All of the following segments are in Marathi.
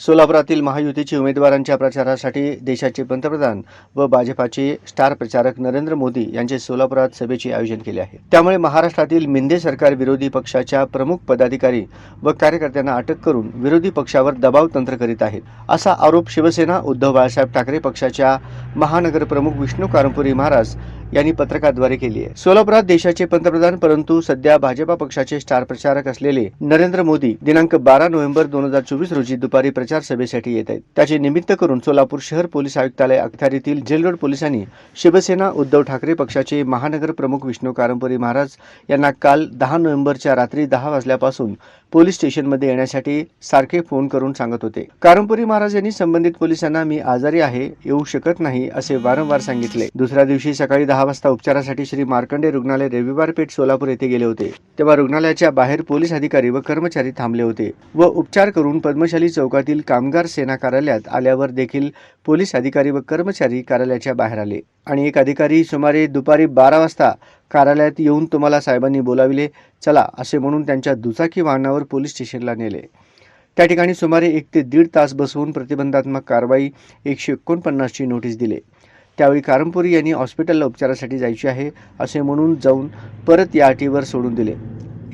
सोलापुरातील महायुतीच्या उमेदवारांच्या प्रचारासाठी देशाचे पंतप्रधान व भाजपाचे स्टार प्रचारक नरेंद्र मोदी यांचे सोलापुरात सभेचे आयोजन केले आहे। त्यामुळे महाराष्ट्रातील मिंदे सरकार विरोधी पक्षाच्या प्रमुख पदाधिकारी व कार्यकर्त्यांना अटक करून विरोधी पक्षावर दबाव तंत्र करीत आहेत, असा आरोप शिवसेना उद्धव बाळासाहेब ठाकरे पक्षाच्या महानगर प्रमुख विष्णू कारंपुरी महाराज यांनी पत्रकाद्वारे केली आहे। सोलापुरात देशाचे पंतप्रधान परंतु सध्या भाजपा पक्षाचे स्टार प्रचारक असलेले नरेंद्र मोदी दिनांक 12 नोव्हेंबर 2024 रोजी दुपारी प्रचार सभेसाठी येत आहेत। त्याचे निमित्त करून सोलापूर शहर पोलीस आयुक्तालय अखत्यारीतील जेल रोड पोलिसांनी शिवसेना उद्धव ठाकरे पक्षाचे महानगर प्रमुख विष्णू कारंपुरी महाराज यांना काल 10 नोव्हेंबरच्या रात्री 10 वाजल्यापासून पोलीस स्टेशनमध्ये येण्यासाठी सारखे फोन करून सांगत होते। कारंपुरी महाराज यांनी संबंधित पोलिसांना मी आजारी आहे, येऊ शकत नाही असे वारंवार सांगितले। दुसऱ्या दिवशी सकाळी 10 वाजता उपचारासाठी श्री मार्कंडे रुग्णालय रविवार पेठ सोलापूर येथे गेले होते। तेव्हा रुग्णालयाच्या बाहेर पोलीस अधिकारी व कर्मचारी थांबले होते व उपचार करून पद्मशाली चौकातील कामगार सेना कार्यालयात आल्यावर देखील पोलीस अधिकारी व कर्मचारी कार्यालयाच्या बाहेर आले आणि एक अधिकारी सुमारे दुपारी 12 वाजता कार्यालयात येऊन तुम्हाला साहेबांनी बोलाविले, चला असे म्हणून त्यांच्या दुचाकी वाहनावर पोलीस स्टेशनला नेले। त्या ठिकाणी सुमारे 1 ते 1.5 तास बसवून प्रतिबंधात्मक कारवाई 149 ची नोटीस दिली। त्यावेळी कारंपुरी यांनी हॉस्पिटलला उपचारासाठी जायचे आहे असे म्हणून जाऊन परत या अटीवर सोडून दिले।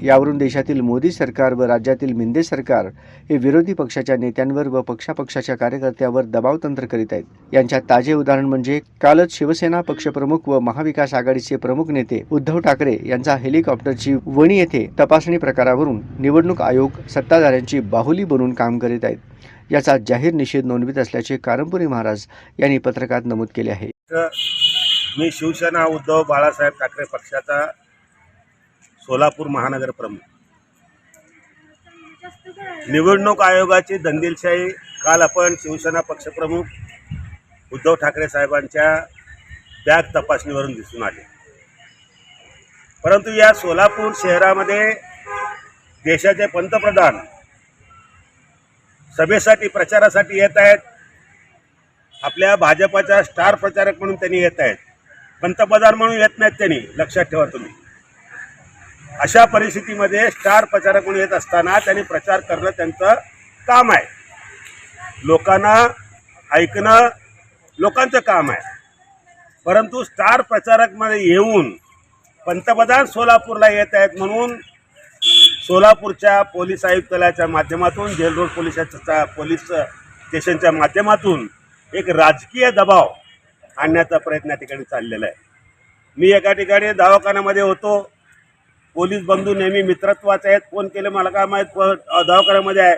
यावरून देशातील मोदी सरकार व राज्यातील मिंदे सरकार हे विरोधी पक्षाच्या नेत्यांवर व पक्षाच्या कार्यकर्त्यांवर दबाव तंत्र करीत आहेत। यांच्यात ताजे उदाहरण म्हणजे कालच शिवसेना पक्षप्रमुख व महाविकास आघाडीचे प्रमुख नेते उद्धव ठाकरे यांचा हेलिकॉप्टरची वणी येथे तपासणी प्रकारावरून निवडणूक आयोग सत्ताधाऱ्यांची बाहुली बनून काम करीत आहेत। याचा जाहीर निषेध नोंदवित असल्याचे कारंपुरी महाराज यांनी पत्रकात नमूद केले आहे। मी शिवसेना उद्धव बाळासाहेब ठाकरे पक्षाचा सोलापूर महानगर प्रमुख। निवडणूक आयोगाची दंगलशाही काल आपण शिवसेना पक्षप्रमुख उद्धव ठाकरे साहेबांच्या बॅग तपासणीवरून दिसून आले। परंतु या सोलापूर शहरामध्ये देशाचे पंतप्रधान सभेसाठी प्रचारासाठी येत आहेत। आपल्या भाजपाच्या स्टार प्रचारक म्हणून त्यांनी येत आहेत, पंतप्रधान म्हणून येत नाहीत त्यांनी, लक्षात ठेवा तुम्ही। अशा परिस्थितीमध्ये स्टार प्रचारक म्हणून येत असताना त्यांनी प्रचार करणं त्यांचं काम आहे, लोकांना ऐकणं लोकांचं काम आहे। परंतु स्टार प्रचारकमध्ये येऊन पंतप्रधान सोलापूरला येत आहेत म्हणून सोलापूरच्या पोलीस आयुक्तालयाच्या माध्यमातून जेल रोड पोलीस स्टेशनच्या माध्यमातून एक राजकीय दबाव आणण्याचा प्रयत्न या ठिकाणी चाललेला आहे। मी एका ठिकाणी दवाखान्यामध्ये होतो, पोलीस बंधू नेहमी मित्रत्वाचे आहेत, फोन केले मला काय माहीत दवाखान्यामध्ये आहे,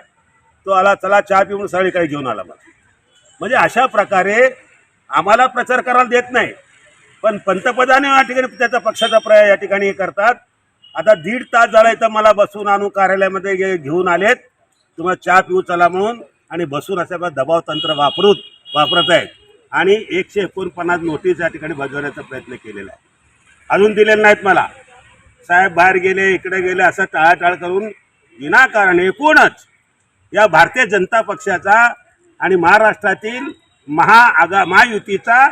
तो आला, चला चहा पिऊन सगळीकडे घेऊन आला मला। म्हणजे अशा प्रकारे आम्हाला प्रचार करायला देत नाही, पण पंतप्रधान या ठिकाणी त्याचा पक्षाचा या ठिकाणी करतात। आता 1.5 तास झाला इथं मला बसून आणून कार्यालयामध्ये घेऊन आलेत, तुम्हाला चहा पिऊ चला म्हणून, आणि बसून अशा दबाव तंत्र वापरत आहेत आणि 149 नोटीस या ठिकाणी बजावण्याचा प्रयत्न केलेला आहे। अजून दिलेले नाहीत मला, साहेब बाहेर गेले इकडे गेले असं टाळाटाळ करून विनाकारण एकूणच या भारतीय जनता पक्षाचा आणि महाराष्ट्रातील महायुतीचा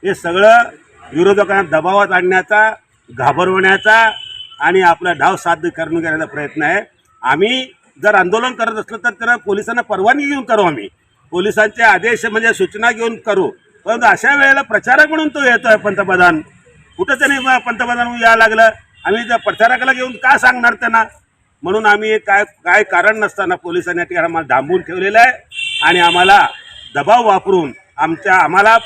हे सगळं विरोधकांना दबावात आणण्याचा, घाबरवण्याचा आणि आपला डाव साध्य करून घेण्याचा प्रयत्न आहे। आम्ही जर आंदोलन करत असलो तर त्यांना पोलिसांना परवानगी घेऊन करू, आम्ही पोलिसांचे आदेश म्हणजे सूचना घेऊन करू। परंतु अशा वेळेला प्रचारक म्हणून तो येतोय पंतप्रधान, कुठं त्यांनी पंतप्रधान यायला लागलं, आम्ही त्या प्रचारकाला घेऊन का सांगणार त्यांना? म्हणून आम्ही काय कारण नसताना पोलिसांनी ठिकाणी आम्हाला डांबून ठेवलेलं आहे आणि आम्हाला दबाव वापरून आम्हाला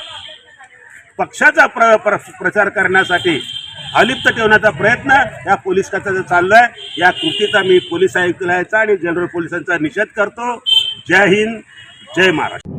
पक्षाचा प्रचार करण्यासाठी अलिप्त ठेवण्याचा प्रयत्न या पोलीस खात्याचा चालला आहे। या कृतीचा मी पोलीस आयुक्तालयाचा आणि जनरल पोलिसांचा निषेध करतो। जय हिंद, जय महाराष्ट्र।